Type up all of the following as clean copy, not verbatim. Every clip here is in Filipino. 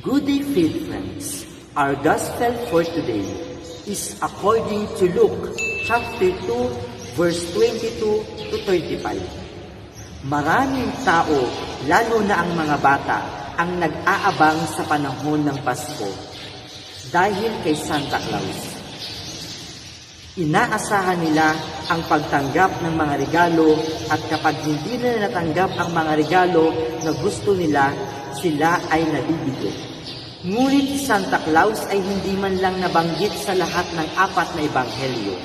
Good day, faith friends. Our gospel for today is according to Luke chapter 2, verse 22 to 35. Maraming tao, lalo na ang mga bata, ang nag-aabang sa panahon ng Pasko dahil kay Santa Claus. Inaasahan nila ang pagtanggap ng mga regalo at kapag hindi nila natanggap ang mga regalo na gusto nila, sila ay nabibigo. Ngunit si Santa Claus ay hindi man lang nabanggit sa lahat ng 4 na ebanghelyo.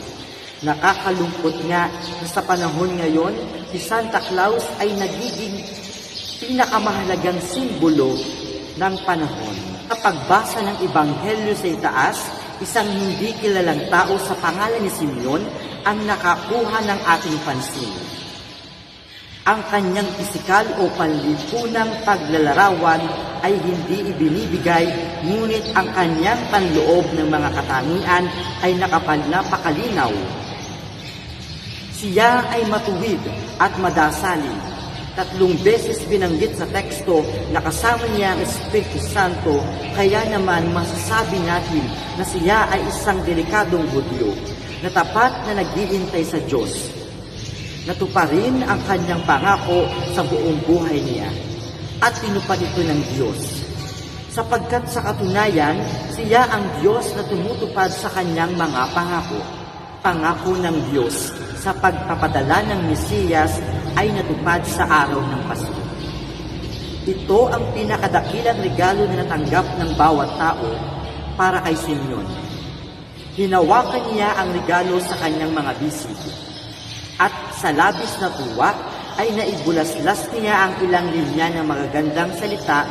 Nakakalungkot nga na sa panahon ngayon, si Santa Claus ay nagiging pinakamahalagang simbolo ng panahon. Kapag basa ng ebanghelyo sa itaas, isang hindi kilalang tao sa pangalan ni Simeon ang nakakuha ng ating pansin. Ang kanyang pisikal o panlipunang paglalarawan ay hindi ibinibigay, ngunit ang kanyang panloob ng mga katangian ay napakalinaw. Siya ay matuwid at madasalin. 3 beses binanggit sa teksto na kasama niya ang Espiritu Santo, kaya naman masasabi natin na siya ay isang delikadong Hudyo na tapat na naghihintay sa Diyos. Natuparin ang kanyang pangako sa buong buhay niya at tinupad ito ng Diyos. Sapagkat sa katunayan, siya ang Diyos na tumutupad sa kanyang mga pangako. Pangako ng Diyos sa pagpapadala ng Mesiyas ay natupad sa araw ng Pasko. Ito ang pinakadakilang regalo na natanggap ng bawat tao para kay Simeon. Hinawakan niya ang regalo sa kanyang mga bisig. At sa labis na tuwa ay naibulaslas niya ang ilang linya ng magagandang salita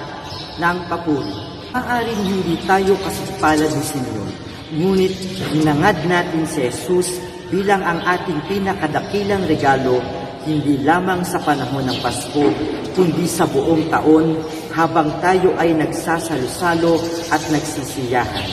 ng papuri. Maaaring hindi tayo kasipalad ni Simeon, ngunit hinangad natin si Jesus bilang ang ating pinakadakilang regalo, hindi lamang sa panahon ng Pasko, kundi sa buong taon habang tayo ay nagsasalo-salo at nagsisiyahan.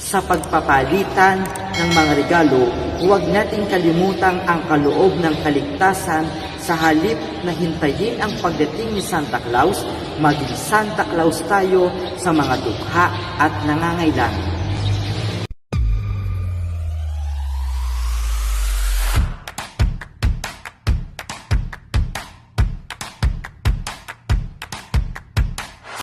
Sa pagpapalitan ng mga regalo, huwag nating kalimutang ang kaloob ng kaligtasan. Sa halip na hintayin ang pagdating ni Santa Claus, maging Santa Claus tayo sa mga dukha at nangangailangan.